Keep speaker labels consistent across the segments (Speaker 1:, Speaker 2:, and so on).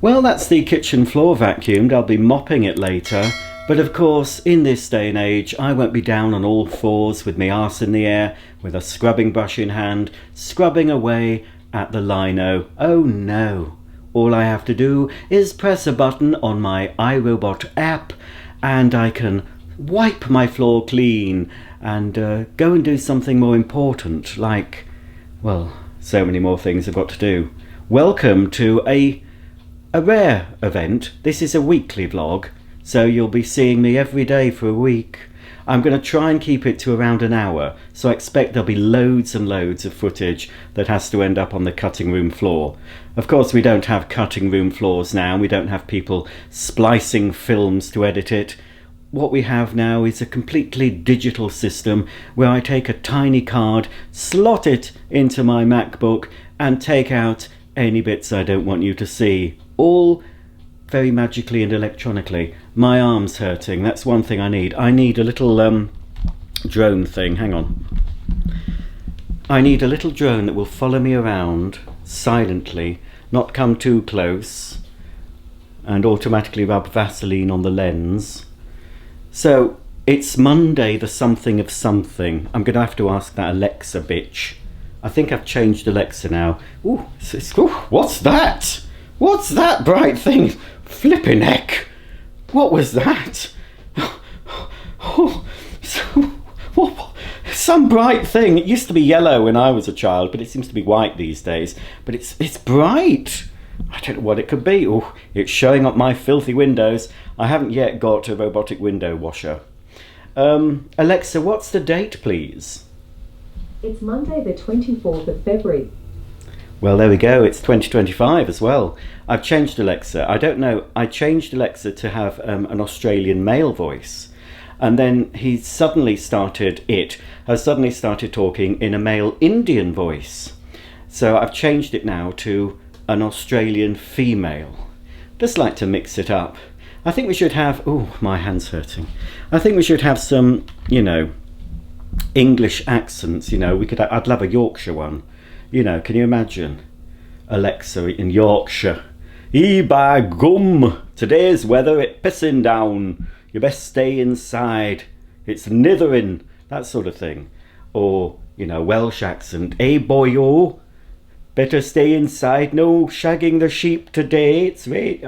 Speaker 1: Well, that's the kitchen floor vacuumed. I'll be mopping it later. But of course, in this day and age, I won't be down on all fours with my arse in the air, with a scrubbing brush in hand, scrubbing away at the lino. Oh no. All I have to do is press a button on my iRobot app and I can wipe my floor clean and go and do something more important, like, well, so many more things I've got to do. Welcome to a rare event. This is a weekly vlog, so you'll be seeing me every day for a week. I'm going to try and keep it to around an hour, so I expect there'll be loads and loads of footage that has to end up on the cutting room floor. Of course, we don't have cutting room floors now. We don't have people splicing films to edit it. What we have now is a completely digital system where I take a tiny card, slot it into my MacBook and take out any bits I don't want you to see. All very magically and electronically. My arm's hurting. That's one thing I need. I need a little drone thing. Hang on. I need a little drone that will follow me around silently, not come too close, and automatically rub Vaseline on the lens. So, it's Monday the something of something. I'm going to have to ask that Alexa bitch. I think I've changed Alexa now. Ooh, what's that? What's that bright thing? Flippin' heck. What was that? Oh, some bright thing. It used to be yellow when I was a child, but it seems to be white these days. But it's bright. I don't know what it could be. Oh, it's showing up my filthy windows. I haven't yet got a robotic window washer. Alexa, what's the date, please?
Speaker 2: It's Monday the 24th of February.
Speaker 1: Well, there we go. It's 2025 as well. I've changed Alexa. I don't know. I changed Alexa to have an Australian male voice. And then has suddenly started talking in a male Indian voice. So I've changed it now to an Australian female. Just like to mix it up. I think we should have... Oh, my hand's hurting. I think we should have some, English accents. I'd love a Yorkshire one. Can you imagine? Alexa in Yorkshire. By gum! Today's weather it pissing down. You best stay inside. It's nithering. That sort of thing. Or, Welsh accent. Boyo. Better stay inside. No shagging the sheep today. It's very...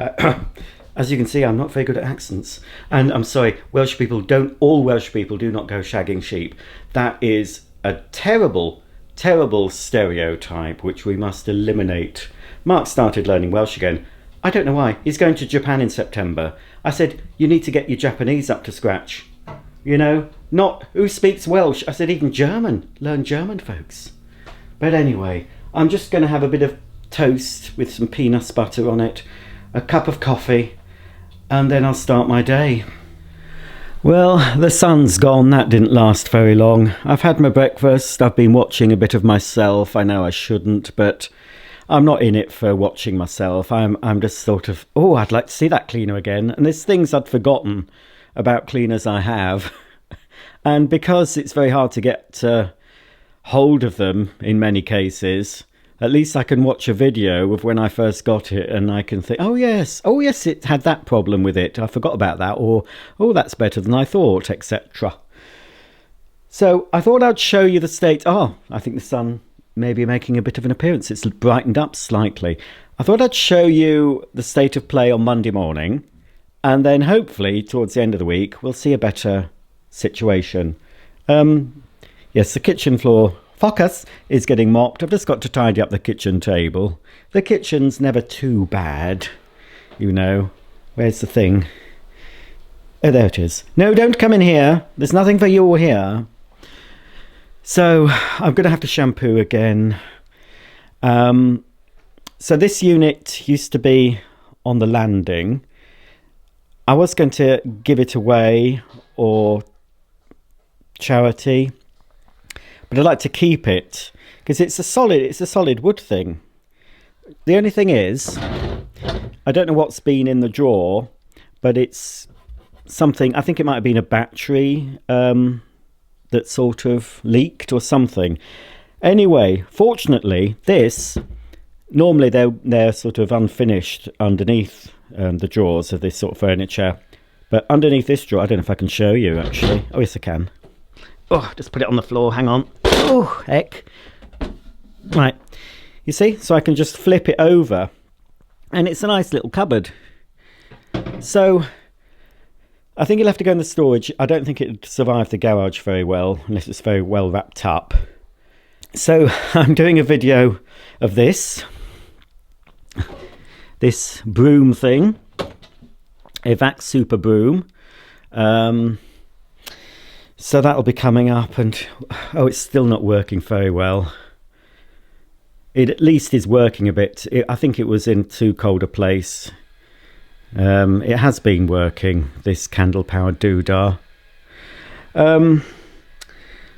Speaker 1: As you can see, I'm not very good at accents. And I'm sorry, all Welsh people do not go shagging sheep. That is a terrible, terrible stereotype which we must eliminate. Mark started learning Welsh again. I don't know why. He's going to Japan in September. I said, you need to get your Japanese up to scratch. Not who speaks Welsh. I said, even German. Learn German, folks. But anyway, I'm just going to have a bit of toast with some peanut butter on it, a cup of coffee, and then I'll start my day. Well, the sun's gone. That didn't last very long. I've had my breakfast. I've been watching a bit of myself. I know I shouldn't, but I'm not in it for watching myself. I'm just sort of, I'd like to see that cleaner again. And there's things I'd forgotten about cleaners I have. And because it's very hard to get hold of them in many cases, at least I can watch a video of when I first got it and I can think, oh yes, it had that problem with it. I forgot about that. Or, that's better than I thought, etc. So I thought I'd show you the state. I think the sun may be making a bit of an appearance. It's brightened up slightly. I thought I'd show you the state of play on Monday morning. And then hopefully towards the end of the week, we'll see a better situation. Yes, the kitchen floor... Focus is getting mopped. I've just got to tidy up the kitchen table. The kitchen's never too bad, Where's the thing? Oh, there it is. No, don't come in here. There's nothing for you here. So I'm going to have to shampoo again. So this unit used to be on the landing. I was going to give it away or charity. But I'd like to keep it because it's a solid wood thing. The only thing is, I don't know what's been in the drawer, but it's something. I think it might have been a battery that sort of leaked or something. Anyway, fortunately, this Normally they're sort of unfinished underneath the drawers of this sort of furniture. But underneath this drawer, I don't know if I can show you actually. Oh, yes I can. Oh, just put it on the floor, hang on. Oh, heck. Right, you see? So I can just flip it over. And it's a nice little cupboard. So I think it'll have to go in the storage. I don't think it'd survive the garage very well, unless it's very well wrapped up. So I'm doing a video of this broom thing, a Vac Super broom. So that'll be coming up, and oh, it's still not working very well. It at least is working a bit. I think it was in too cold a place. It has been working, this candle powered doodah.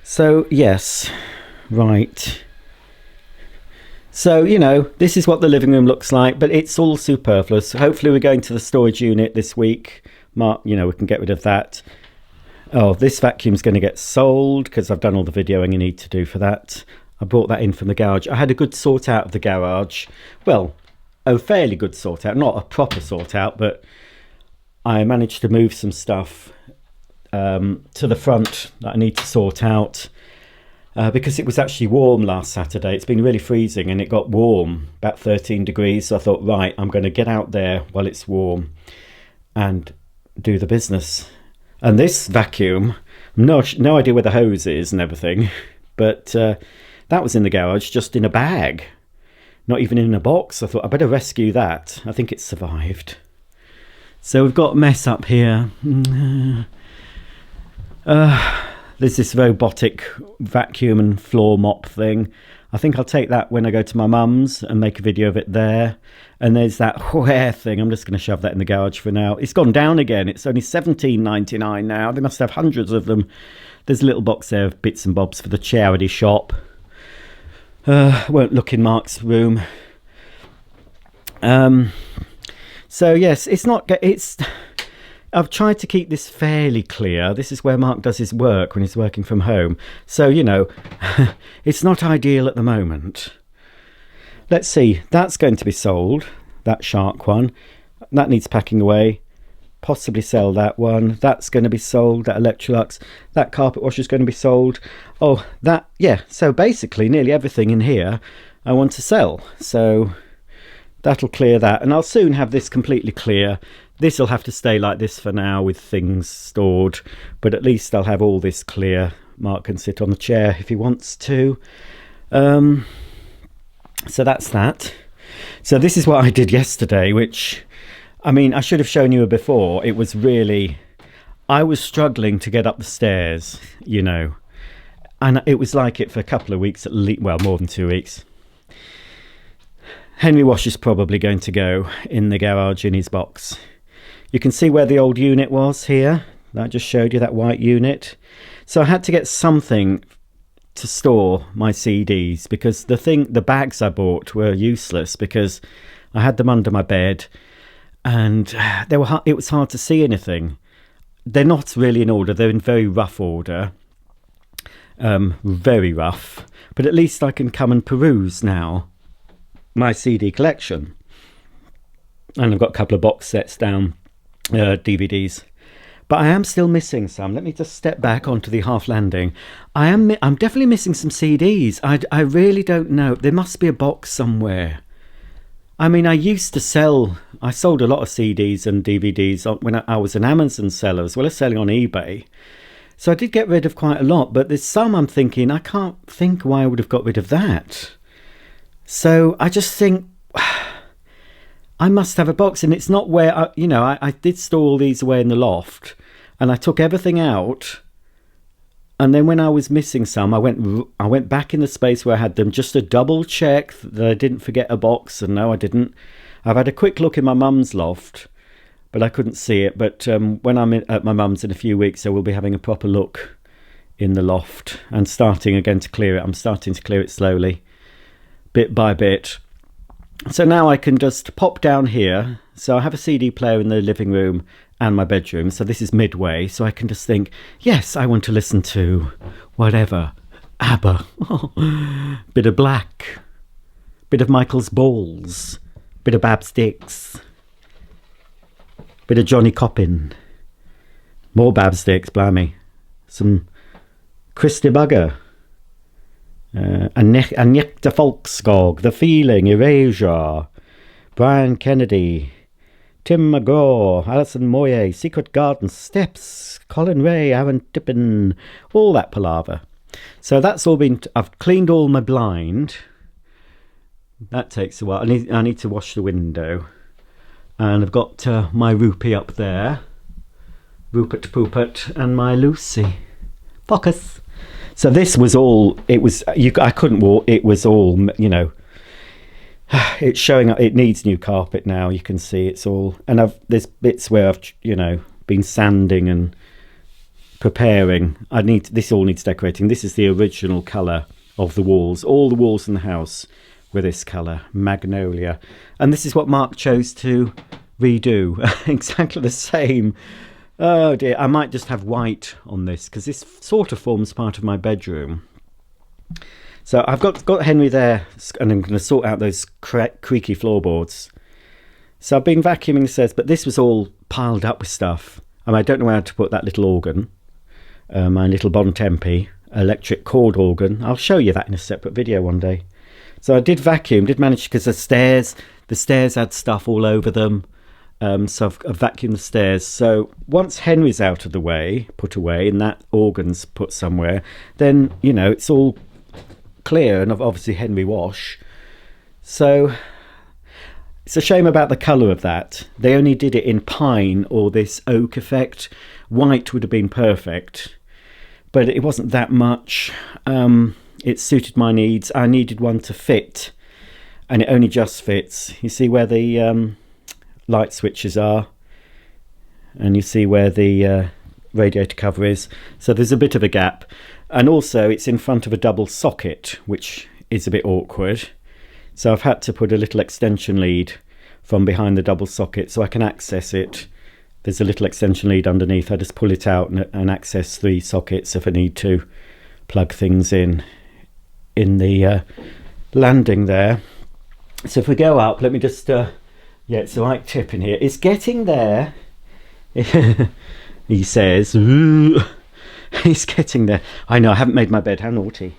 Speaker 1: So yes, right. So, you know, this is what the living room looks like, but it's all superfluous. Hopefully we're going to the storage unit this week. Mark, you know, we can get rid of that. Oh, this vacuum's going to get sold because I've done all the videoing I need to do for that. I brought that in from the garage. I had a good sort out of the garage. Well, a fairly good sort out, not a proper sort out, but I managed to move some stuff to the front that I need to sort out because it was actually warm last Saturday. It's been really freezing and it got warm, about 13 degrees. So I thought, right, I'm going to get out there while it's warm and do the business. And this vacuum, no idea where the hose is and everything, but that was in the garage, just in a bag, not even in a box. I thought I better rescue that. I think it survived. So we've got a mess up here. There's this robotic vacuum and floor mop thing. I think I'll take that when I go to my mum's and make a video of it there. And there's that hair thing. I'm just going to shove that in the garage for now. It's gone down again. It's only $17.99 now. They must have hundreds of them. There's a little box there of bits and bobs for the charity shop. Won't look in Mark's room. So yes, I've tried to keep this fairly clear. This is where Mark does his work when he's working from home. So, you know, it's not ideal at the moment. Let's see, that's going to be sold, that shark one. That needs packing away. Possibly sell that one. That's going to be sold, that Electrolux. That carpet washer is going to be sold. Oh, that, yeah. So basically nearly everything in here I want to sell. So that'll clear that. And I'll soon have this completely clear. This will have to stay like this for now with things stored. But at least I'll have all this clear. Mark can sit on the chair if he wants to. So that's that. So this is what I did yesterday, which... I mean, I should have shown you before. It was really... I was struggling to get up the stairs, you know. And it was like it for a couple of weeks at least. Well, more than 2 weeks. Henry Wash is probably going to go in the garage in his box. You can see where the old unit was here. I just showed you that white unit. So I had to get something to store my CDs because the bags I bought were useless because I had them under my bed. And it was hard to see anything. They're not really in order. They're in very rough order. Very rough. But at least I can come and peruse now my CD collection. And I've got a couple of box sets down, DVDs. But I am still missing some. Let me just step back onto the half landing. I'm definitely missing some CDs. I really don't know. There must be a box somewhere. I mean, I sold a lot of CDs and DVDs when I was an Amazon seller as well as selling on eBay. So I did get rid of quite a lot, but there's some I'm thinking, I can't think why I would have got rid of that. So I just think, I must have a box, and it's not where, I did store all these away in the loft, and I took everything out. And then when I was missing some, I went back in the space where I had them just to double check that I didn't forget a box. And no, I didn't. I've had a quick look in my mum's loft, but I couldn't see it. But when I'm at my mum's in a few weeks, I will be having a proper look in the loft and starting again to clear it. I'm starting to clear it slowly, bit by bit. So now I can just pop down here. So I have a CD player in the living room and my bedroom, so this is midway, so I can just think, yes, I want to listen to whatever, ABBA, bit of Black, Bit of Michael's Balls. Bit of Babs Dicks. Bit of Johnny Coppin. More Babs Dicks, blimey. Some Christy Bugger. Agneta Folkskog. The Feeling. Erasure. Brian Kennedy. Tim McGraw. Alison Moye. Secret Garden. Steps. Colin Ray. Aaron Tippin. All that palaver. So that's all been... I've cleaned all my blind. That takes a while. I need to wash the window. And I've got my Rupee up there. Rupert Poopert and my Lucy. Focus. So this was all... It was... I couldn't walk. It was all, you know... It's showing up. It needs new carpet now. You can see it's all... And there's bits where I've, you know, been sanding and preparing. This all needs decorating. This is the original colour of the walls. All the walls in the house were this colour, magnolia. And this is what Mark chose to redo. Exactly the same. Oh dear, I might just have white on this because this sort of forms part of my bedroom. So I've got Henry there, and I'm going to sort out those creaky floorboards. So I've been vacuuming the stairs, but this was all piled up with stuff. I mean, I don't know where to put that little organ, my little Bontempi electric cord organ. I'll show you that in a separate video one day. So I did manage, because the stairs had stuff all over them. So I've vacuumed the stairs. So once Henry's out of the way, put away, and that organ's put somewhere, then, you know, it's all clear, and obviously Henry wash. So it's a shame about the colour of that. They only did it in pine or this oak effect. White would have been perfect, but it wasn't that much. It suited my needs. I needed one to fit, and it only just fits. You see where the light switches are, and you see where the radiator cover is. So there's a bit of a gap, and also it's in front of a double socket, which is a bit awkward. So I've had to put a little extension lead from behind the double socket so I can access it. There's a little extension lead underneath. I just pull it out and access 3 sockets if I need to plug things in the landing there. So if we go up, let me just yeah, it's the right tip in here. It's getting there. He says, ooh, he's getting there. I know, I haven't made my bed. How naughty.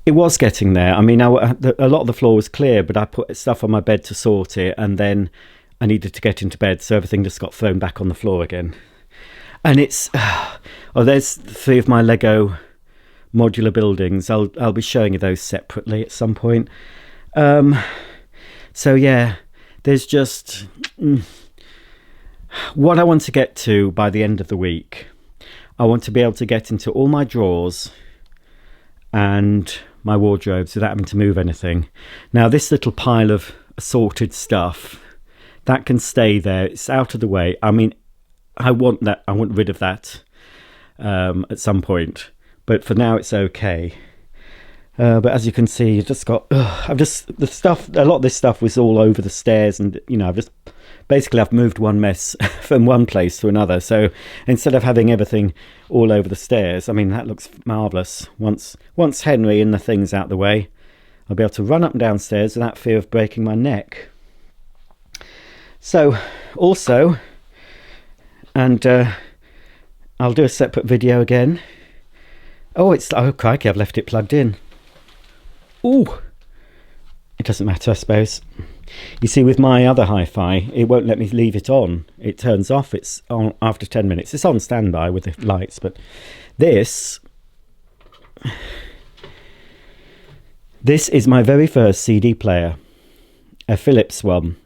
Speaker 1: It was getting there. I mean, a lot of the floor was clear, but I put stuff on my bed to sort it, and then I needed to get into bed, so everything just got thrown back on the floor again. And it's... oh, there's 3 of my Lego modular buildings. I'll be showing you those separately at some point. So yeah, there's just... what I want to get to by the end of the week. I want to be able to get into all my drawers and my wardrobes without having to move anything. Now, this little pile of assorted stuff, that can stay there. It's out of the way. I mean, I want rid of that at some point, but for now it's okay. But as you can see, just got a lot of this stuff was all over the stairs, and you know, I've moved one mess from one place to another. So instead of having everything all over the stairs, I mean, that looks marvellous. Once Henry and the thing's out the way, I'll be able to run up and down stairs without fear of breaking my neck. So also, and I'll do a separate video again. Oh crikey, I've left it plugged in. Ooh, it doesn't matter, I suppose. You see, with my other hi-fi, it won't let me leave it on. It turns off. It's on after 10 minutes. It's on standby with the lights, but this is my very first CD player, a Philips one,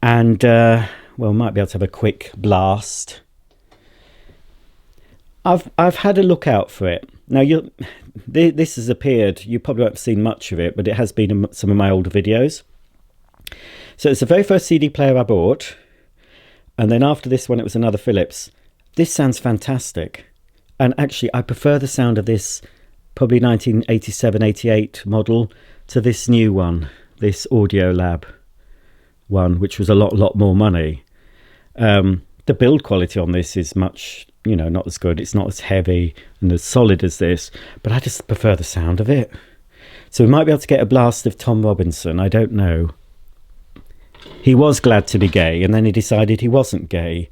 Speaker 1: and well, might be able to have a quick blast. I've had a look out for it. Now, this has appeared. You probably won't have seen much of it, but it has been in some of my older videos. So it's the very first CD player I bought, and then after this one it was another Philips. This sounds fantastic, and actually I prefer the sound of this probably 1987-88 model to this new one, this Audio Lab one, which was a lot more money. The build quality on this is much you know, not as good. It's not as heavy and as solid as this, but I just prefer the sound of it. So we might be able to get a blast of Tom Robinson. I don't know. He was glad to be gay, and then he decided he wasn't gay.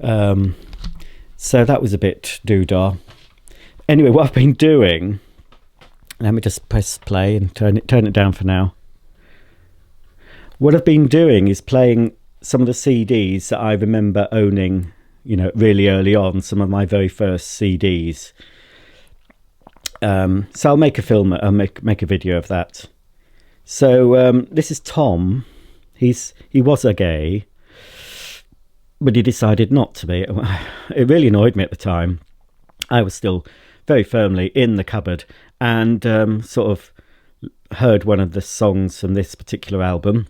Speaker 1: So that was a bit doodah. Anyway, what I've been doing, let me just press play and turn it down for now. What I've been doing is playing some of the CDs that I remember owning, you know, really early on, some of my very first CDs. So I'll make a film, I'll make a video of that. So this is Tom. He was a gay, but he decided not to be. It really annoyed me at the time. I was still very firmly in the cupboard, and sort of heard one of the songs from this particular album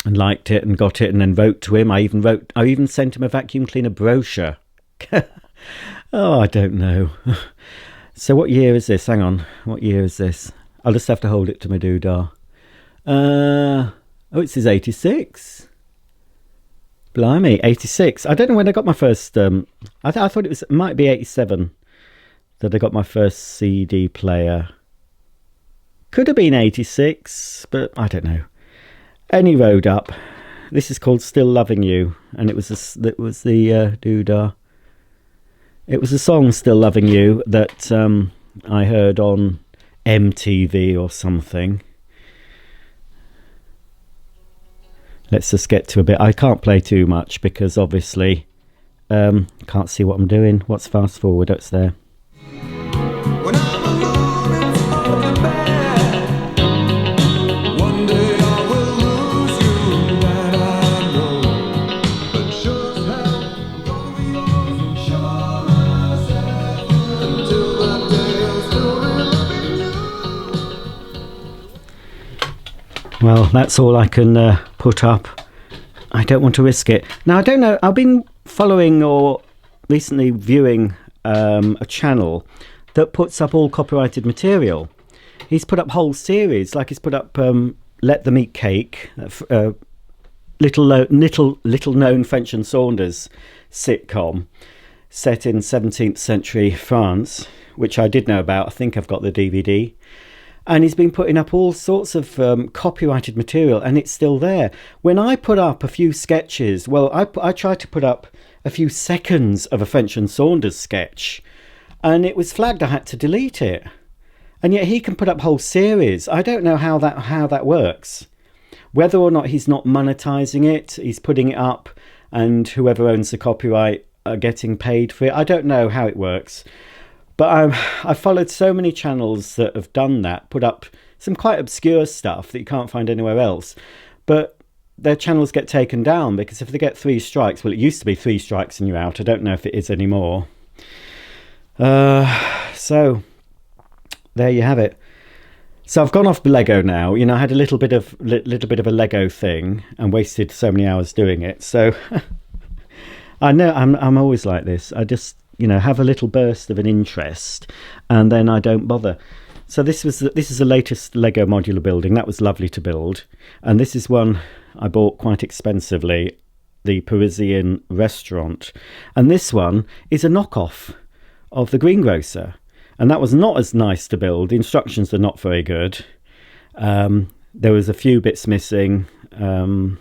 Speaker 1: and liked it and got it, and then wrote to him. I even sent him a vacuum cleaner brochure. Oh, I don't know. So what year is this? Hang on. What year is this? I'll just have to hold it to my doodah. Oh, it says 86. Blimey, 86. I don't know when I got my first... I thought it might be 87 that I got my first CD player. Could have been 86, but I don't know. Any road up. This is called Still Loving You, and it was the doodah. It was a song, Still Loving You, that I heard on MTV or something. Let's just get to a bit. I can't play too much because obviously can't see what I'm doing. What's fast forward? It's there.
Speaker 3: When I'm alone in the bed, one day I will lose you, that I know. But sure as hell, I'm gonna be yours and show myself until that day I'm still loving you.
Speaker 1: Well, that's all I can put up. I don't want to risk it. Now, I don't know. I've been following or recently viewing a channel that puts up all copyrighted material. He's put up whole series, like he's put up Let Them Eat Cake, little known French and Saunders sitcom set in 17th century France, which I did know about. I think I've got the DVD. And he's been putting up all sorts of copyrighted material, and it's still there. When I put up a few sketches, well, I tried to put up a few seconds of a French and Saunders sketch, and it was flagged. I had to delete it. And yet he can put up whole series. I don't know how that works. Whether or not he's not monetizing it, he's putting it up, and whoever owns the copyright are getting paid for it. I don't know how it works. But I've followed so many channels that have done that, put up some quite obscure stuff that you can't find anywhere else. But their channels get taken down because if they get 3 strikes, well, it used to be 3 strikes and you're out. I don't know if it is anymore. So there you have it. So I've gone off Lego now. You know, I had a little bit of a Lego thing and wasted so many hours doing it. So I know I'm always like this. I just, you know, have a little burst of an interest and then I don't bother. So this is the latest Lego modular building. That was lovely to build. And this is one I bought quite expensively, the Parisian restaurant. And this one is a knockoff of the greengrocer. And that was not as nice to build. The instructions are not very good. There was a few bits missing, one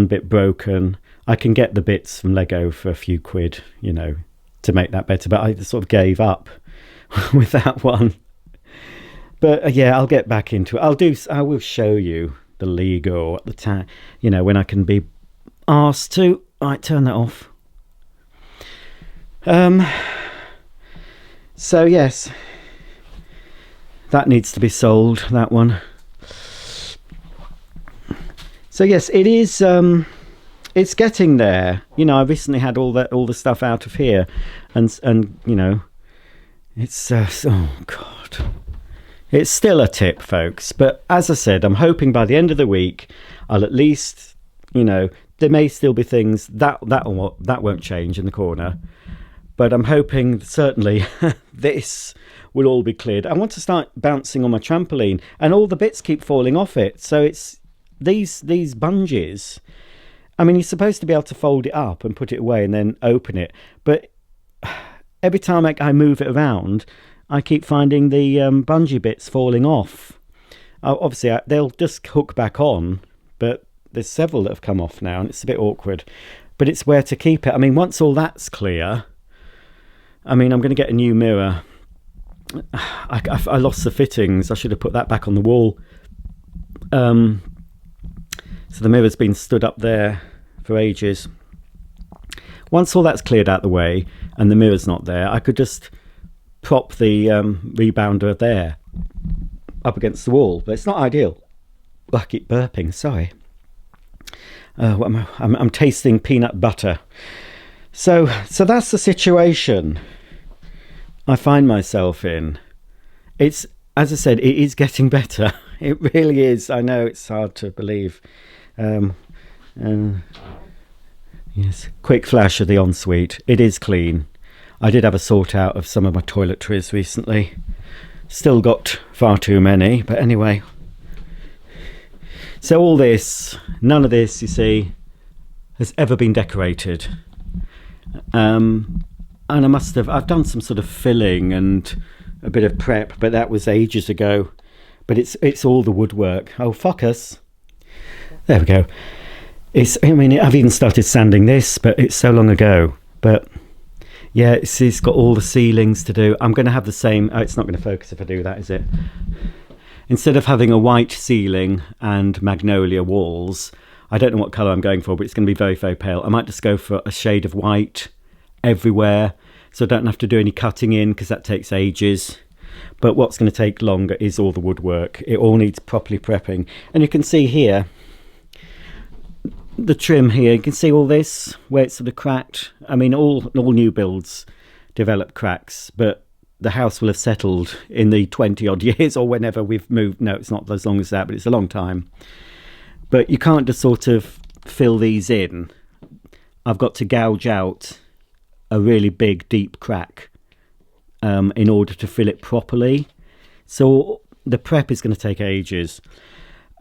Speaker 1: bit broken. I can get the bits from Lego for a few quid, you know, to make that better. But I sort of gave up with that one. But yeah, I'll get back into it. I will show you the Lego at the time, you know, when I can be asked to. Right, turn that off. So yes, that needs to be sold, that one. So yes, it is. It's getting there. You know, I recently had all the stuff out of here, and you know, it's oh god, it's still a tip, folks. But as I said, I'm hoping by the end of the week, I'll at least, you know, there may still be things that won't change in the corner. But I'm hoping certainly this will all be cleared. I want to start bouncing on my trampoline, and all the bits keep falling off it. So it's these bungees. I mean, you're supposed to be able to fold it up and put it away and then open it. But every time I move it around, I keep finding the bungee bits falling off. Obviously, they'll just hook back on, but there's several that have come off now, and it's a bit awkward. But it's where to keep it. I mean, once all that's clear, I mean, I'm going to get a new mirror. I lost the fittings. I should have put that back on the wall. So the mirror's been stood up there for ages. Once all that's cleared out the way and the mirror's not there, I could just prop the rebounder there up against the wall, but it's not ideal. I keep burping, sorry. I'm tasting peanut butter. So that's the situation I find myself in. It's, as I said, it is getting better. It really is. I know it's hard to believe. Yes, quick flash of the ensuite. It is clean. I did have a sort out of some of my toiletries recently. Still got far too many, but anyway. So all this, none of this, you see, has ever been decorated. And I've done some sort of filling and a bit of prep, but that was ages ago. But it's all the woodwork. Oh, fuck us. There we go. I've even started sanding this, but it's so long ago. But yeah, it's got all the ceilings to do. I'm going to have the same. Oh, it's not going to focus if I do that, is it? Instead of having a white ceiling and magnolia walls, I don't know what colour I'm going for, but it's going to be very, very pale. I might just go for a shade of white everywhere, so I don't have to do any cutting in, because that takes ages. But what's going to take longer is all the woodwork. It all needs properly prepping. And you can see here, the trim here, you can see all this, where it's sort of cracked. I mean, all new builds develop cracks, but the house will have settled in the 20 odd years or whenever we've moved. No, it's not as long as that, but it's a long time. But you can't just sort of fill these in. I've got to gouge out a really big, deep crack in order to fill it properly. So the prep is going to take ages.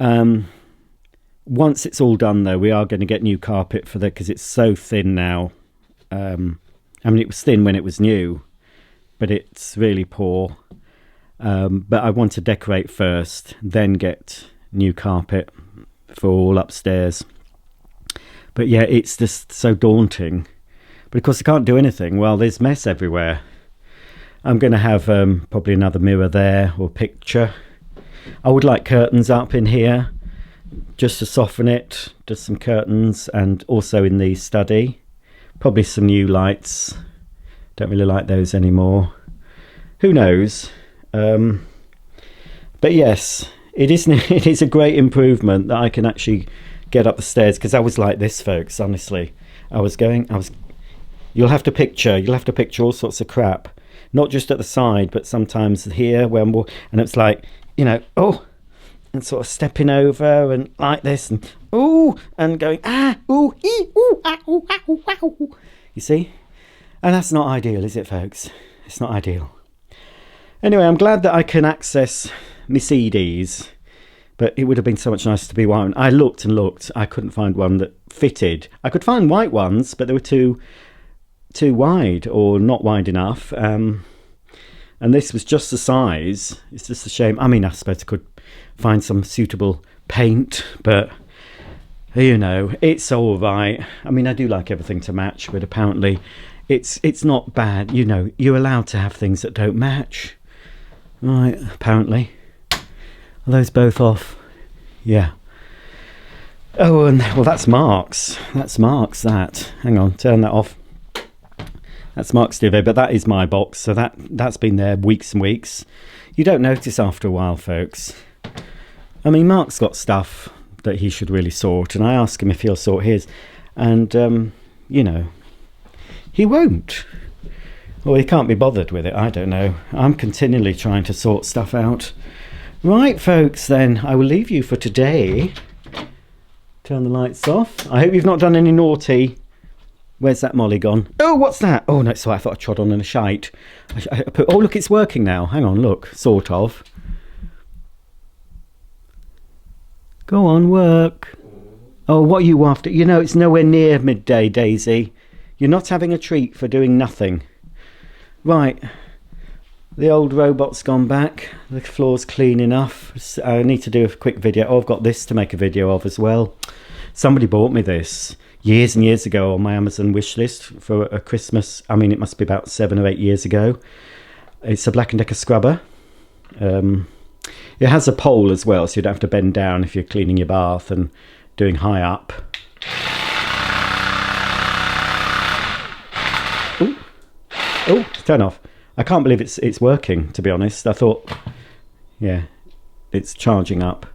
Speaker 1: Once it's all done, though, we are going to get new carpet for that, because it's so thin now. I mean, it was thin when it was new, but it's really poor. But I want to decorate first, then get new carpet for all upstairs. But yeah, it's just so daunting. But of course I can't do anything. Well, there's mess everywhere. I'm going to have probably another mirror there, or picture. I would like curtains up in here just to soften it. Just some curtains, and also in the study. Probably some new lights. Don't really like those anymore. Who knows? But yes, it is a great improvement that I can actually get up the stairs, because I was like this, folks, honestly. You'll have to picture all sorts of crap, not just at the side, but sometimes here and it's like, and sort of stepping over and like this, and and going you see, and that's not ideal, is it, folks? It's not ideal. Anyway, I'm glad that I can access my CDs, but it would have been so much nicer to be one. I looked and looked, I couldn't find one that fitted. I could find white ones, but they were too wide, or not wide enough, and this was just the size. It's just a shame. I mean, I suppose I could find some suitable paint, but it's all right. I mean, I do like everything to match, but apparently it's not bad. You're allowed to have things that don't match, right? Apparently. Are those both off? Yeah. Oh, and well, that's Mark's. That. Hang on, turn that off. That's Mark's duvet, but that is my box, so that's been there weeks and weeks. You don't notice after a while, folks. I mean, Mark's got stuff that he should really sort, and I ask him if he'll sort his, and he won't. Or he can't be bothered with it, I don't know. I'm continually trying to sort stuff out. Right, folks, then, I will leave you for today. Turn the lights off. I hope you've not done any naughty. Where's that Molly gone? Oh, what's that? Oh, no, so I thought I trod on a shite. Oh, look, it's working now. Hang on, look, sort of. Go on, work. Oh, what are you after? It's nowhere near midday, Daisy. You're not having a treat for doing nothing. Right, the old robot's gone back. The floor's clean enough. I need to do a quick video. Oh, I've got this to make a video of as well. Somebody bought me this years and years ago on my Amazon wish list for a Christmas. I mean, it must be about 7 or 8 years ago. It's a Black & Decker scrubber. It has a pole as well, so you don't have to bend down if you're cleaning your bath and doing high up. Ooh. Oh, turn off. I can't believe it's working, to be honest. I thought, yeah, it's charging up.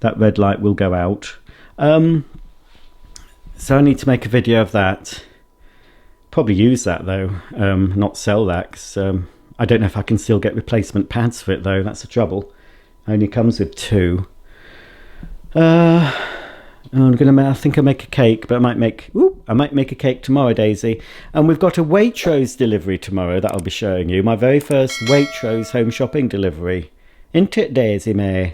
Speaker 1: That red light will go out. So I need to make a video of that. Probably use that though, not sell that, 'cause I don't know if I can still get replacement pads for it though. That's the trouble. It only comes with 2. I think I'll make a cake, but I might make a cake tomorrow, Daisy. And we've got a Waitrose delivery tomorrow that I'll be showing you. My very first Waitrose home shopping delivery. Isn't it, Daisy May?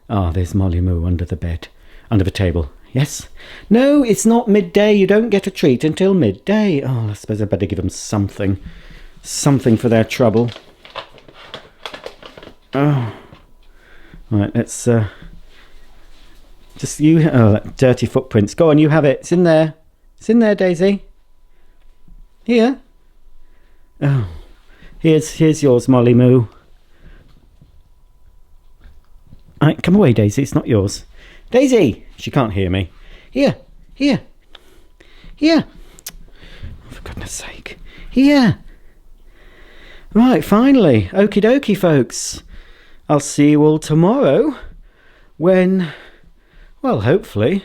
Speaker 1: Oh, there's Molly Moo under the bed. Under the table. Yes? No, it's not midday. You don't get a treat until midday. Oh, I suppose I better give them something. Something for their trouble. Oh. Right, let's... Just you... Oh, that dirty footprints. Go on, you have it. It's in there. It's in there, Daisy. Here. Oh. Here's yours, Molly Moo. Right, come away, Daisy. It's not yours. Daisy! She can't hear me. Here. Here. Here. Oh, for goodness sake. Here. Right, finally. Okie dokie, folks. I'll see you all tomorrow when... Well, hopefully,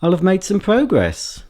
Speaker 1: I'll have made some progress.